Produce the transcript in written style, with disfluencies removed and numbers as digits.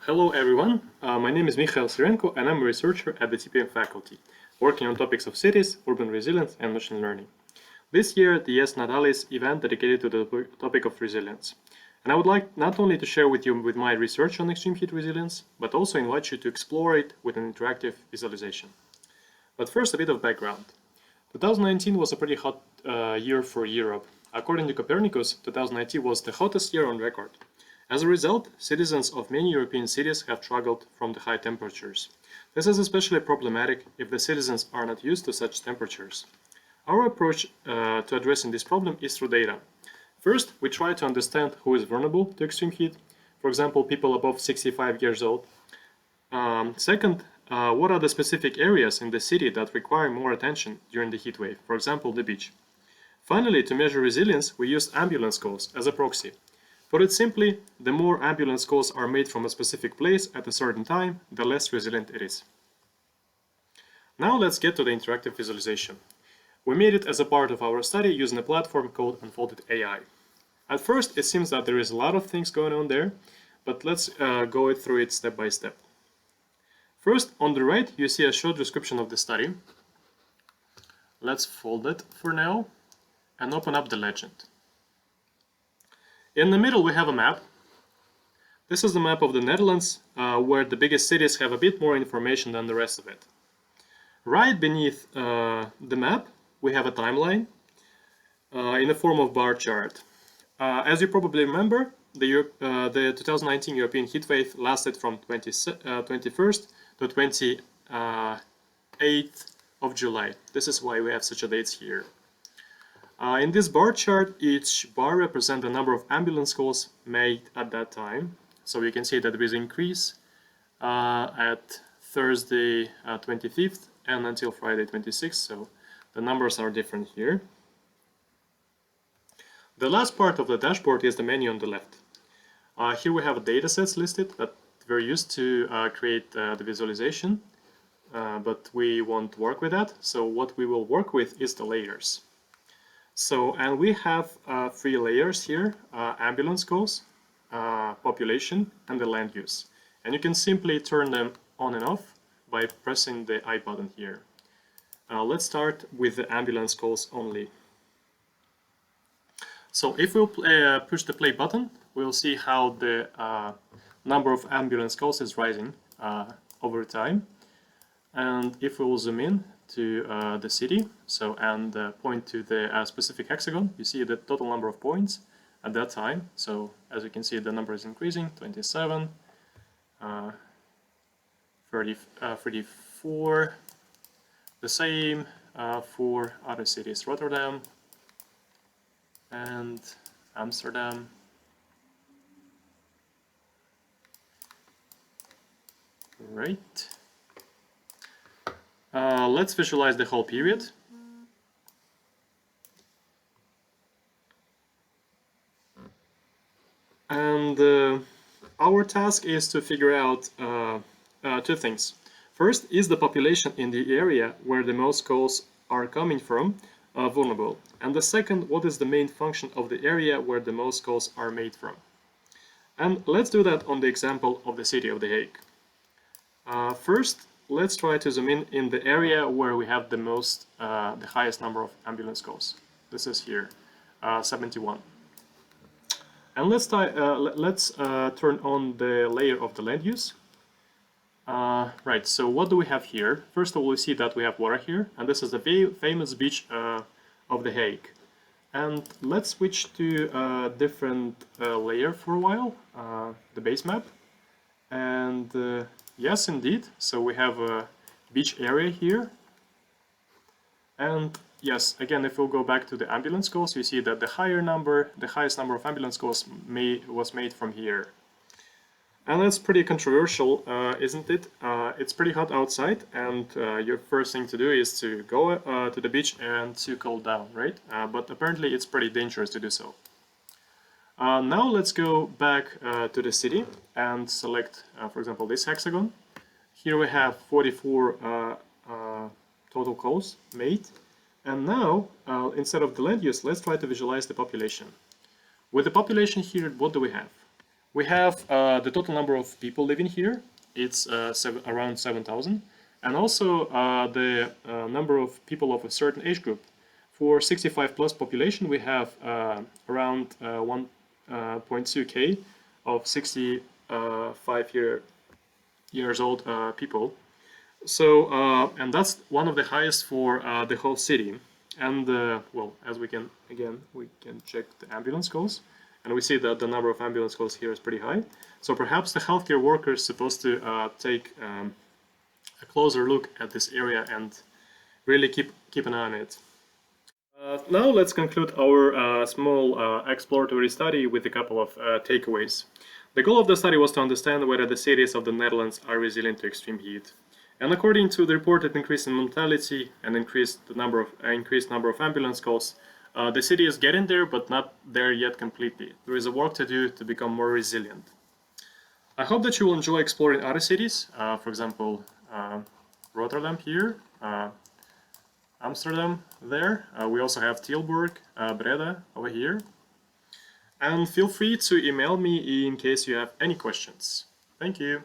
Hello everyone, my name is Mikhail Sirenko and I'm a researcher at the TPM faculty, working on topics of cities, urban resilience and machine learning. This year, the Yes Nadalis event dedicated to the topic of resilience. And I would like not only to share with you my research on extreme heat resilience, but also invite you to explore it with an interactive visualization. But first, a bit of background. 2019 was a pretty hot year for Europe. According to Copernicus, 2019 was the hottest year on record. As a result, citizens of many European cities have struggled from the high temperatures. This is especially problematic if the citizens are not used to such temperatures. Our approach to addressing this problem is through data. First, we try to understand who is vulnerable to extreme heat, for example, people above 65 years old. Second, what are the specific areas in the city that require more attention during the heat wave, for example, the beach. Finally, to measure resilience, we used ambulance calls as a proxy. Put it simply, the more ambulance calls are made from a specific place at a certain time, the less resilient it is. Now let's get to the interactive visualization. We made it as a part of our study using a platform called Unfolded AI. At first, it seems that there is a lot of things going on there, but let's go through it step by step. First, on the right, you see a short description of the study. Let's fold it for now and open up the legend. In the middle, we have a map. This is the map of the Netherlands, where the biggest cities have a bit more information than the rest of it. Right beneath the map, we have a timeline in the form of bar chart. As you probably remember, the 2019 European heatwave lasted from 21st to 28th of July. This is why we have such a dates here. In this bar chart, each bar represents the number of ambulance calls made at that time. So you can see that there is an increase at Thursday 25th and until Friday 26th. So the numbers are different here. The last part of the dashboard is the menu on the left. Here we have data sets listed that we're used to create the visualization, but we won't work with that. So what we will work with is the layers. And we have 3 layers here, ambulance calls, population, and the land use. And you can simply turn them on and off by pressing the I button here. Let's start with the ambulance calls only. So if we'll push the play button, we'll see how the number of ambulance calls is rising over time. And if we'll zoom in to the city, and point to the specific hexagon, you see the total number of points at that time. So as you can see, the number is increasing, 27, 34, the same for other cities, Rotterdam and Amsterdam. Right. Let's visualize the whole period. And our task is to figure out 2 things. First, is the population in the area where the most calls are coming from vulnerable? And the second, what is the main function of the area where the most calls are made from? And let's do that on the example of the city of The Hague. First, let's try to zoom in the area where we have the highest number of ambulance calls. This is here, 71. And let's turn on the layer of the land use. Right, so what do we have here? First of all, we see that we have water here, and this is the famous beach of The Hague. And let's switch to a different layer for a while, the base map. And yes, indeed. So we have a beach area here. And yes, again, if we'll go back to the ambulance calls, you see that the highest number of ambulance calls was made from here. And that's pretty controversial, isn't it? It's pretty hot outside, and your first thing to do is to go to the beach and to cool down, right? But apparently it's pretty dangerous to do so. Now let's go back to the city and select, for example, this hexagon. Here we have 44 total calls made. And now, instead of the land use, let's try to visualize the population. With the population here, what do we have? We have the total number of people living here. It's around 7,000. And also the number of people of a certain age group. For 65 plus population, we have around 1.2K of 65 years old people. So, and that's one of the highest for the whole city. And well, as we can, again, we can check the ambulance calls, and we see that the number of ambulance calls here is pretty high. So perhaps the healthcare workers supposed to take a closer look at this area and really keep an eye on it. Now let's conclude our small exploratory study with a couple of takeaways. The goal of the study was to understand whether the cities of the Netherlands are resilient to extreme heat. And according to the reported increase in mortality and increased number of ambulance calls, the city is getting there, but not there yet completely. There is a work to do to become more resilient. I hope that you will enjoy exploring other cities, for example, Rotterdam here, Amsterdam there. We also have Tilburg, Breda over here. And feel free to email me in case you have any questions. Thank you.